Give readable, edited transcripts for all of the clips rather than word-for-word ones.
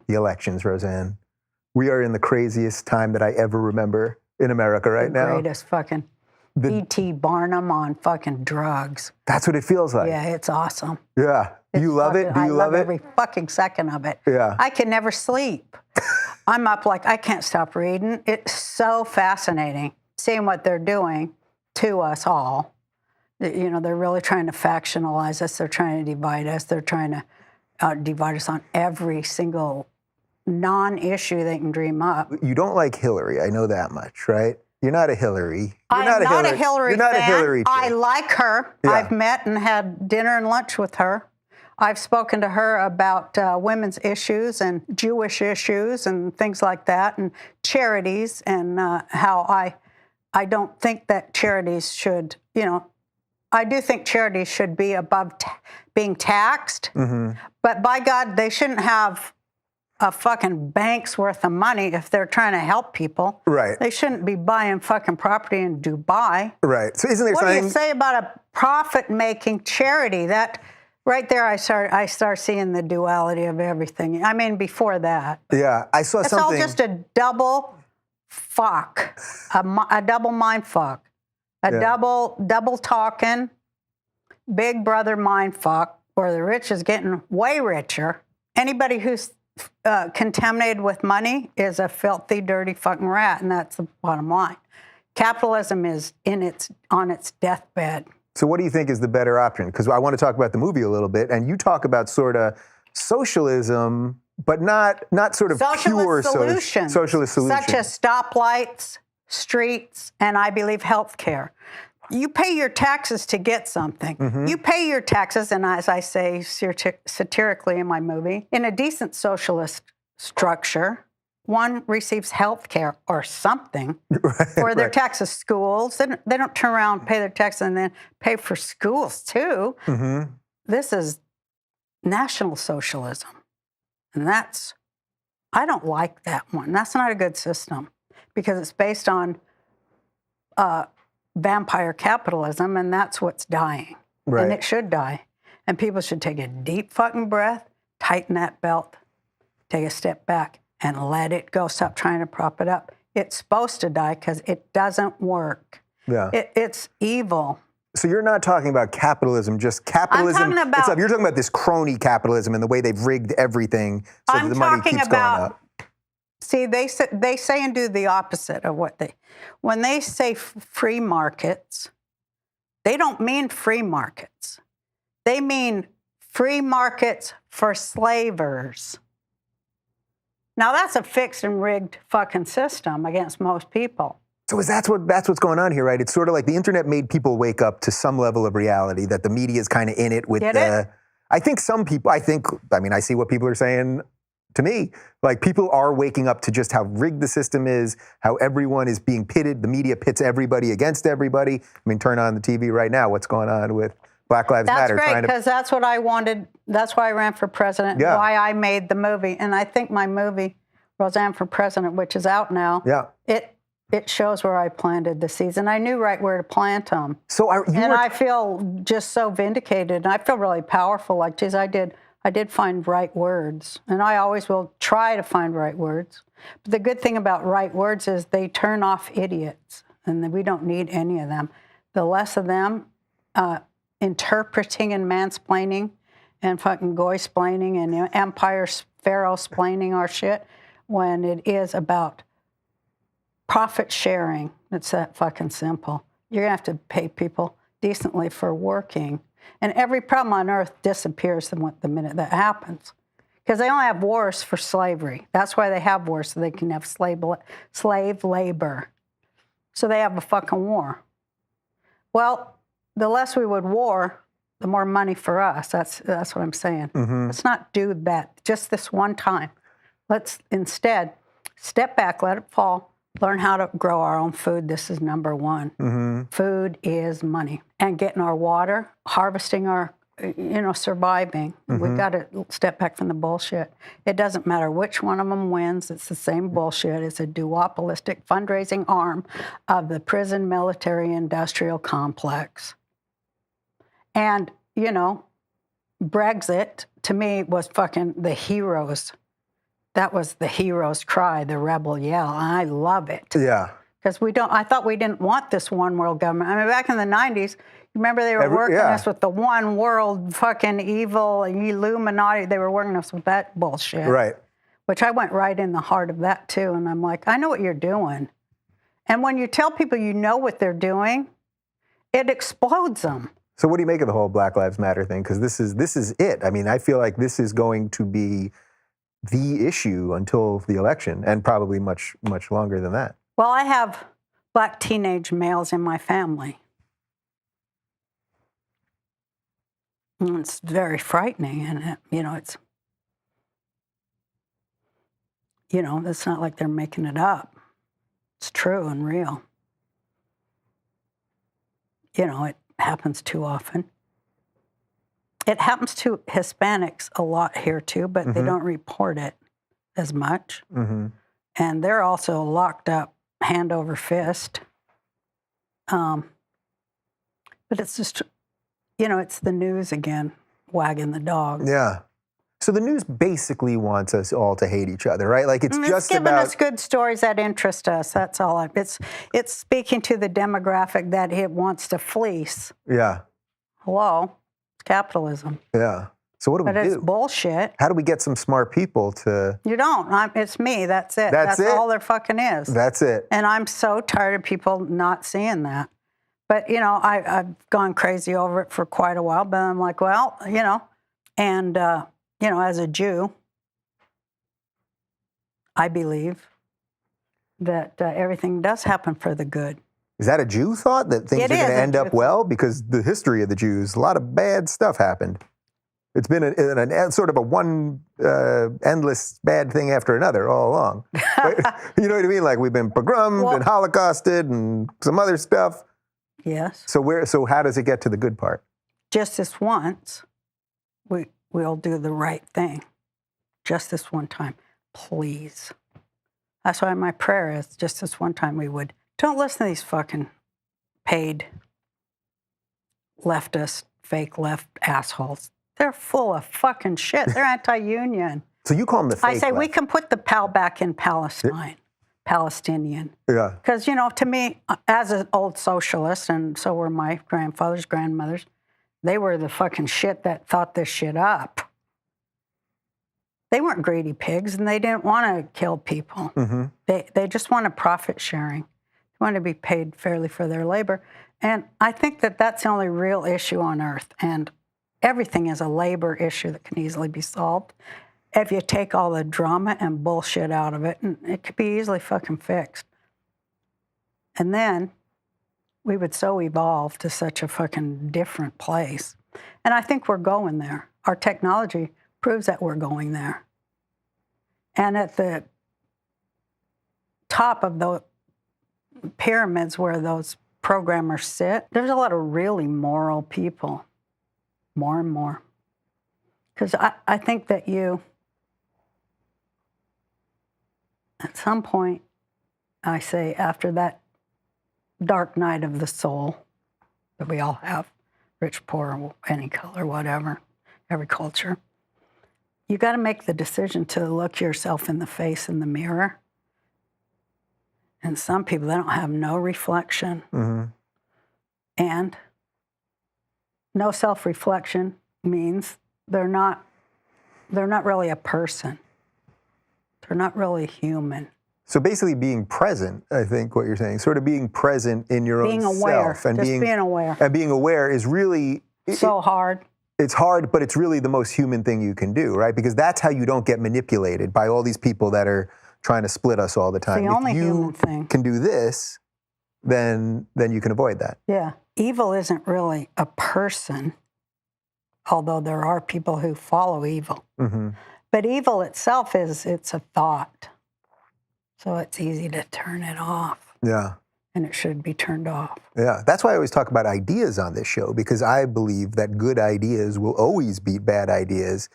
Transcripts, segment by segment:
the elections, Roseanne. We are in the craziest time that I ever remember in America right now. Greatest fucking E.T. Barnum on fucking drugs. That's what it feels like. Yeah, it's awesome. Yeah. Do you love it? Do you love it? every fucking second of it. Yeah. I can never sleep. I'm up like, I can't stop reading. It's so fascinating seeing what they're doing to us all. You know, they're really trying to factionalize us. They're trying to divide us. They're trying to divide us on every single non-issue they can dream up. You don't like Hillary. I know that much, right? You're not a Hillary. I'm not a Hillary You're not fan. a Hillary chick. I like her. Yeah. I've met and had dinner and lunch with her. I've spoken to her about women's issues and Jewish issues and things like that, and charities, and how I don't think that charities should, you know, I do think charities should be above being taxed, but by God, they shouldn't have a fucking bank's worth of money if they're trying to help people. Right. They shouldn't be buying fucking property in Dubai. Right. So isn't there What something... do you say about a profit-making charity? That right there, I start seeing the duality of everything. I mean, before that. Yeah, I saw something... It's all just a double fuck, a double mind fuck, a double talking, big brother mind fuck, where the rich is getting way richer. Anybody who's contaminated with money is a filthy, dirty fucking rat, and that's the bottom line. Capitalism is on its deathbed. So what do you think is the better option? Because I want to talk about the movie a little bit, and you talk about sort of socialism, but not sort of pure solutions, socialist solutions. Such as stoplights, streets, and I believe health care. You pay your taxes to get something. You pay your taxes, and as I say satirically in my movie, in a decent socialist structure, one receives health care or something for their taxes. Schools, they don't turn around, pay their taxes, and then pay for schools too. This is National Socialism. And I don't like that one. That's not a good system because it's based on vampire capitalism, and that's what's dying. Right. And it should die. And people should take a deep fucking breath, tighten that belt, take a step back, and let it go. Stop trying to prop it up. It's supposed to die because it doesn't work. Yeah. It's evil. So you're not talking about capitalism, just capitalism. I'm talking about, you're talking about this crony capitalism and the way they've rigged everything so that the money keeps going up. See, they say and do the opposite of what when they say free markets, they don't mean free markets. They mean free markets for slavers. Now that's a fixed and rigged fucking system against most people. So that's what's going on here, right? It's sort of like the internet made people wake up to some level of reality that the media is kind of in it with I think some people, I see what people are saying to me. Like, people are waking up to just how rigged the system is, how everyone is being pitted. The media pits everybody against everybody. I mean, turn on the TV right now. What's going on with Black Lives Matter? That's great, because that's what I wanted. That's why I ran for president, why I made the movie. And I think my movie, Roseanne for President, which is out now, it shows where I planted the seeds. And I knew right where to plant them. So I feel just so vindicated. And I feel really powerful. Like, geez, I did find right words. And I always will try to find right words. But the good thing about right words is they turn off idiots. And we don't need any of them. The less of them interpreting and mansplaining and fucking goy-splaining and empire pharaoh-splaining our shit, when it is about profit sharing. It's that fucking simple. You're going to have to pay people decently for working. And every problem on earth disappears the minute that happens. Because they only have wars for slavery. That's why they have wars, so they can have slave labor. So they have a fucking war. Well, the less we would war, the more money for us. That's what I'm saying. Let's not do that just this one time. Let's instead step back, let it fall, learn how to grow our own food. This is number one. Food is money. And getting our water, harvesting our, surviving. We've got to step back from the bullshit. It doesn't matter which one of them wins. It's the same bullshit. It's a duopolistic fundraising arm of the prison military industrial complex. And, Brexit, to me, was fucking the heroes that was the hero's cry, the rebel yell. And I love it. Yeah. Because I thought we didn't want this one world government. I mean, back in the 90s, remember they were working us with the one world fucking evil Illuminati. They were working us with that bullshit. Right. Which I went right in the heart of that too. And I'm like, I know what you're doing. And when you tell people you know what they're doing, it explodes them. So what do you make of the whole Black Lives Matter thing? Because this is it. I mean, I feel like this is going to be the issue until the election, and probably much, much longer than that. Well, I have black teenage males in my family. And it's very frightening, and it's not like they're making it up. It's true and real. It happens too often. It happens to Hispanics a lot here too, but they don't report it as much. Mm-hmm. And they're also locked up hand over fist. But it's just, it's the news again, wagging the dog. Yeah. So the news basically wants us all to hate each other, right? Like it's just giving us good stories that interest us. That's all. It's speaking to the demographic that it wants to fleece. Yeah. Hello, it's capitalism. Yeah. So what do we do? But it's bullshit. How do we get some smart people to? You don't. It's me. That's it. That's it? All there fucking is. That's it. And I'm so tired of people not seeing that. But I've gone crazy over it for quite a while. But I'm like, well, and. As a Jew, I believe that everything does happen for the good. Is that a Jew thought, that things are going to end up well? Because the history of the Jews, a lot of bad stuff happened. It's been a sort of a one endless bad thing after another all along. You know what I mean? Like we've been pogromed and holocausted and some other stuff. Yes. So how does it get to the good part? Just this once, we'll do the right thing. Just this one time, please. That's why my prayer is just this one time don't listen to these fucking paid leftist, fake left assholes. They're full of fucking shit. They're anti-union. So you call them the fake I say left. We can put the PAL back in Palestine, Palestinian. Yeah. Because, to me, as an old socialist, and so were my grandfathers, grandmothers, they were the fucking shit that thought this shit up. They weren't greedy pigs, and they didn't want to kill people. Mm-hmm. They just wanted profit sharing. They wanted to be paid fairly for their labor. And I think that that's the only real issue on earth. And everything is a labor issue that can easily be solved if you take all the drama and bullshit out of it, and it could be easily fucking fixed. And then we would so evolve to such a fucking different place. And I think we're going there. Our technology proves that we're going there. And at the top of the pyramids where those programmers sit, there's a lot of really moral people, more and more. Because I think that at some point, I say, after that dark night of the soul that we all have, rich, poor, any color, whatever, every culture, you got to make the decision to look yourself in the face in the mirror. And some people, they don't have no reflection. Mm-hmm. And no self-reflection means they're not really a person. They're not really human. So basically being present, I think what you're saying, sort of being present in your own self. And being aware. And being aware is really... So hard. It's hard, but it's really the most human thing you can do, right? Because that's how you don't get manipulated by all these people that are trying to split us all the time. It's the only human thing. If you can do this, then you can avoid that. Yeah. Evil isn't really a person, although there are people who follow evil. Mm-hmm. But evil itself it's a thought. So it's easy to turn it off. Yeah. And it should be turned off. Yeah. That's why I always talk about ideas on this show, because I believe that good ideas will always beat bad ideas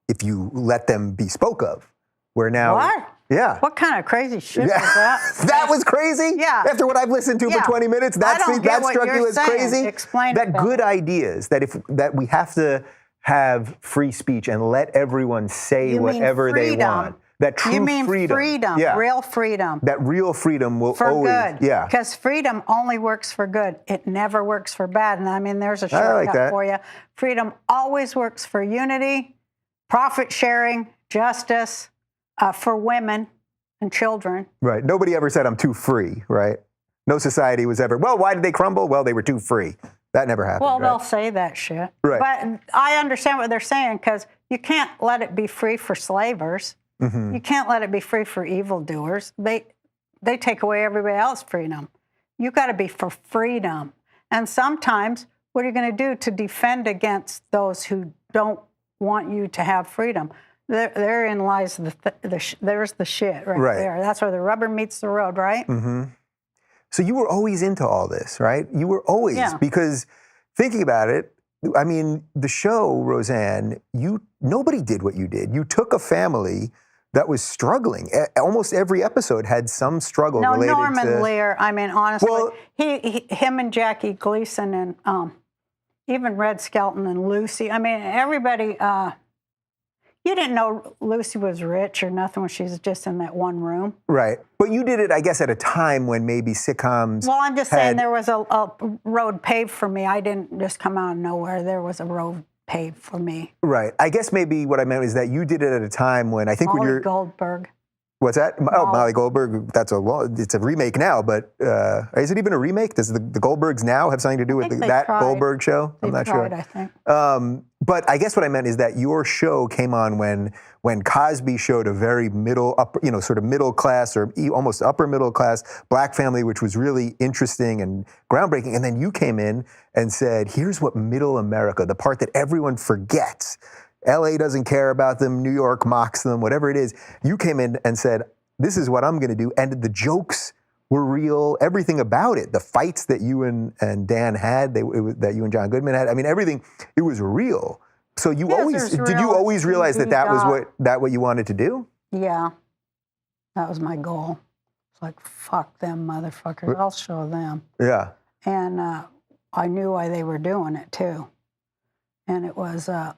if you let them be spoke of. Where now... What? Yeah. What kind of crazy shit was that? That was crazy? Yeah. After what I've listened to for 20 minutes, that struck you as crazy? Explain that good ideas, that we have to have free speech and let everyone say whatever they want. that true You mean freedom. Yeah. Real freedom. That real freedom will for always... good. Yeah. Because freedom only works for good. It never works for bad. And I mean, there's a shortcut for you. Freedom always works for unity, profit sharing, justice, for women and children. Right. Nobody ever said, I'm too free, right? No society was ever, well, why did they crumble? Well, they were too free. That never happened. Well, right? they'll say that shit. Right. But I understand what they're saying, because you can't let it be free for slavers. Mm-hmm. You can't let it be free for evildoers. They take away everybody else's freedom. You got to be for freedom. And sometimes, what are you going to do to defend against those who don't want you to have freedom? Therein lies there's the shit right there. That's where the rubber meets the road, right? Mm-hmm. So you were always into all this, right? You were always, because thinking about it, I mean, the show, Roseanne, nobody did what you did. You took a family that was struggling. Almost every episode had some struggle related to... No, Norman Lear, I mean, honestly, him and Jackie Gleason and even Red Skelton and Lucy, I mean, everybody... You didn't know Lucy was rich or nothing when she was just in that one room. Right. But you did it, I guess, at a time when maybe sitcoms... Well, I'm just saying there was a road paved for me. I didn't just come out of nowhere. There was a road paved for me. Right. I guess maybe what I meant is that you did it at a time when I think when you're... Goldberg. What's that? Molly Goldberg. It's a remake now, but is it even a remake? Does the Goldbergs now have something to do with that Goldberg show? I'm not sure. I think. But I guess what I meant is that your show came on when Cosby showed a very sort of middle class or almost upper middle class black family, which was really interesting and groundbreaking. And then you came in and said, here's what middle America, the part that everyone forgets. LA doesn't care about them, New York mocks them, whatever it is. You came in and said, this is what I'm going to do. And the jokes were real, everything about it. The fights that you and Dan had, that you and John Goodman had, I mean, everything, it was real. So did you always realize that was what you wanted to do? Yeah, that was my goal. It's like, fuck them motherfuckers, I'll show them. Yeah. And I knew why they were doing it too. And it was a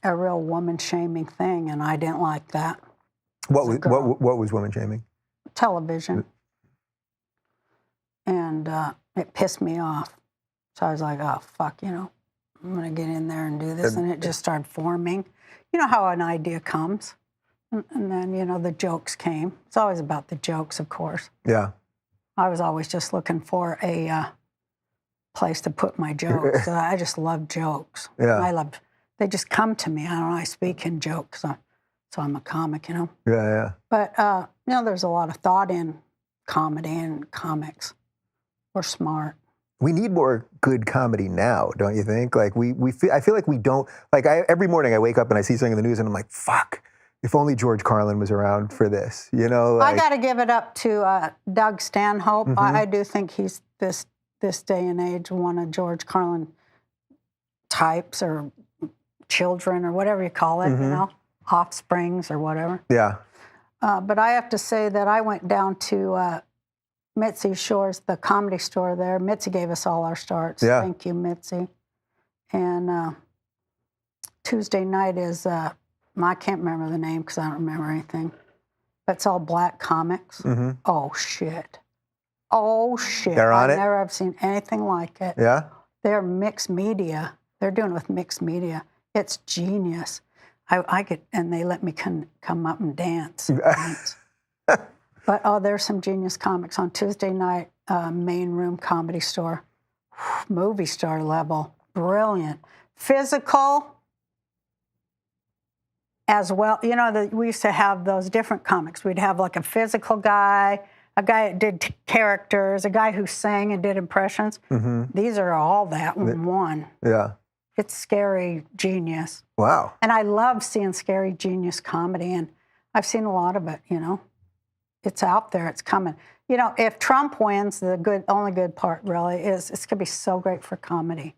real woman-shaming thing, and I didn't like that. What was woman-shaming? Television. And it pissed me off. So I was like, oh, fuck, I'm going to get in there and do this. And it just started forming. You know how an idea comes. And then, the jokes came. It's always about the jokes, of course. Yeah. I was always just looking for a place to put my jokes. I just love jokes. Yeah. They just come to me. I don't know, I speak in jokes, so I'm a comic, Yeah, yeah. But, there's a lot of thought in comedy and comics. We're smart. We need more good comedy now, don't you think? Like, I feel like we don't, like, every morning I wake up and I see something in the news and I'm like, fuck, if only George Carlin was around for this, I got to give it up to Doug Stanhope. Mm-hmm. I do think he's this day and age one of George Carlin types or children or whatever you call it, mm-hmm. Offsprings or whatever. Yeah. But I have to say that I went down to Mitzi Shore's, the Comedy Store there. Mitzi gave us all our starts. Yeah. Thank you, Mitzi. And Tuesday night is, I can't remember the name because I don't remember anything, but it's all black comics. Mm-hmm. Oh, shit. They're on it? I've never seen anything like it. Yeah? They're mixed media. They're doing it with mixed media. It's genius. And they let me come up and dance. But, there's some genius comics on Tuesday night, main room Comedy Store. Movie star level. Brilliant. Physical as well. We used to have those different comics. We'd have like a physical guy, a guy that did characters, a guy who sang and did impressions. Mm-hmm. These are all that in one. Yeah. It's scary genius. Wow. And I love seeing scary genius comedy, and I've seen a lot of it, It's out there, it's coming. If Trump wins, the only good part really is it's going to be so great for comedy.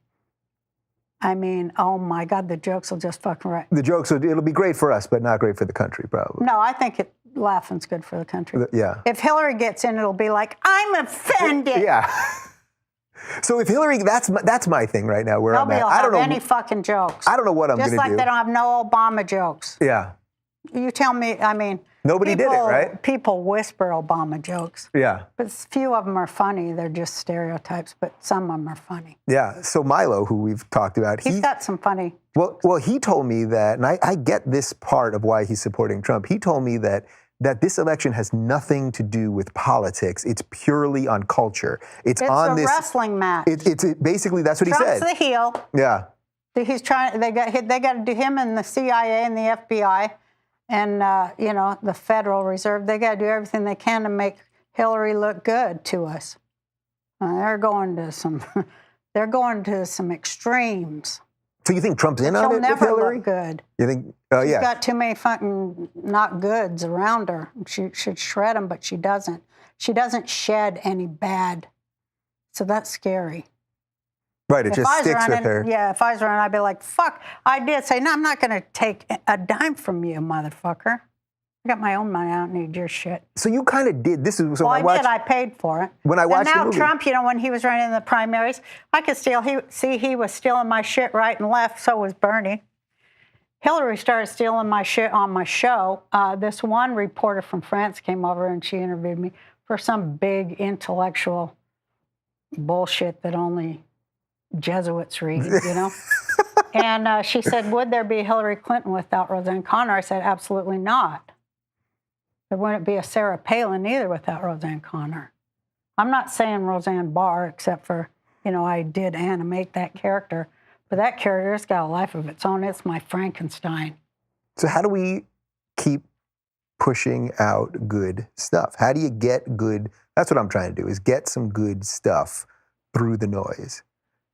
I mean, oh my God, the jokes will just fucking wreck. It'll be great for us, but not great for the country, probably. No, I think laughing's good for the country. Yeah. If Hillary gets in, it'll be like, I'm offended. Yeah. So if Hillary, that's my thing right now. Where Nobody will have any fucking jokes. I don't know what I'm going to do. Just like they don't have no Obama jokes. Yeah. You tell me, I mean... Nobody did it, right? People whisper Obama jokes. Yeah. But few of them are funny. They're just stereotypes, but some of them are funny. Yeah. So Milo, who we've talked about... He's got some funny... Well, he told me that, and I get this part of why he's supporting Trump. He told me that this election has nothing to do with politics. It's purely on culture. It's on this wrestling match. It's basically, that's what Trump's he said. the heel. Yeah. He's trying. They got to do him and the CIA and the FBI, and the Federal Reserve. They got to do everything they can to make Hillary look good to us. They're going to some extremes. So you think Trump's in on it with Hillary? She'll never look good. You think? She's got too many fucking not goods around her. She should shred them, but she doesn't. She doesn't shed any bad. So that's scary. Right, it just sticks with her. Yeah, if I was running, I'd be like, fuck. I did say, no, I'm not going to take a dime from you, motherfucker. I got my own money. I don't need your shit. So you kind of did. This is so I did. I paid for it. When I watched the movie. And now Trump, when he was running in the primaries, I could steal. He was stealing my shit right and left. So was Bernie. Hillary started stealing my shit on my show. This one reporter from France came over and she interviewed me for some big intellectual bullshit that only Jesuits read, And she said, would there be Hillary Clinton without Roseanne Conner? I said, absolutely not. There wouldn't be a Sarah Palin either without Roseanne Conner. I'm not saying Roseanne Barr, except for, I did animate that character. But that character's got a life of its own. It's my Frankenstein. So how do we keep pushing out good stuff? How do you get good? That's what I'm trying to do, is get some good stuff through the noise.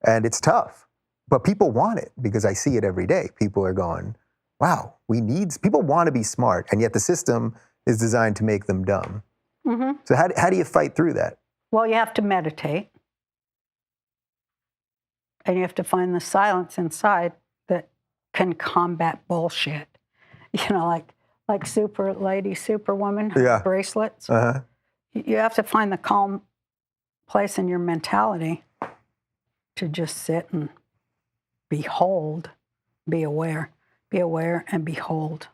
And it's tough, but people want it because I see it every day. People are going, wow, people want to be smart, and yet the system is designed to make them dumb. Mm-hmm. So how do you fight through that? Well, you have to meditate, and you have to find the silence inside that can combat bullshit. Like super lady, superwoman, bracelets. Uh-huh. You have to find the calm place in your mentality to just sit and behold, be aware and behold,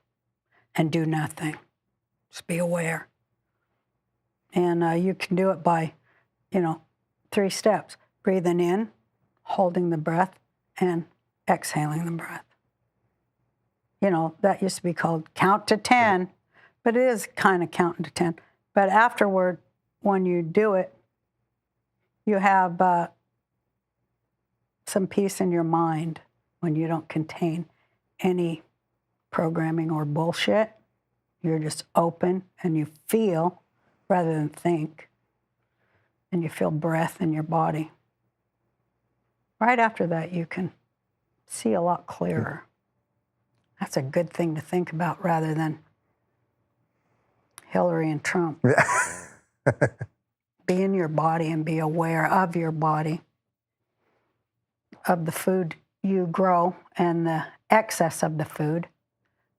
and do nothing. Just be aware. And you can do it by, 3 steps. Breathing in, holding the breath, and exhaling the breath. That used to be called count to 10, but it is kind of counting to 10. But afterward, when you do it, you have some peace in your mind when you don't contain any programming or bullshit. You're just open and you feel rather than think. And you feel breath in your body. Right after that, you can see a lot clearer. That's a good thing to think about rather than Hillary and Trump. Be in your body and be aware of your body, of the food you grow and the excess of the food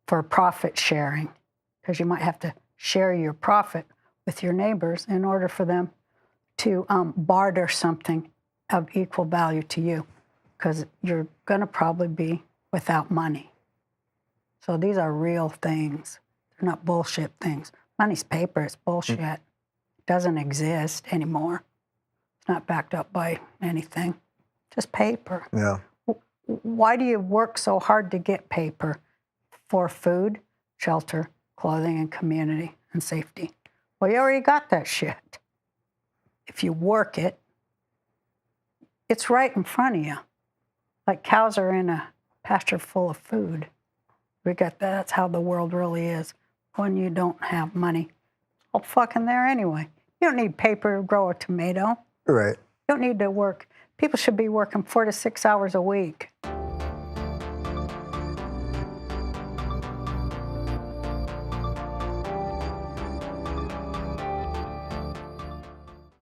for profit sharing, because you might have to share your profit with your neighbors in order for them to barter something of equal value to you, because you're going to probably be without money. So these are real things. They're not bullshit things. Money's paper. It's bullshit. It doesn't exist anymore. It's not backed up by anything. Just paper. Yeah. Why do you work so hard to get paper? For food, shelter, clothing, and community and safety. Well, you already got that shit. If you work it, it's right in front of you. Like cows are in a pasture full of food. We got that. That's how the world really is. When you don't have money, it's all fucking there anyway. You don't need paper to grow a tomato. Right. You don't need to work. People should be working 4 to 6 hours a week.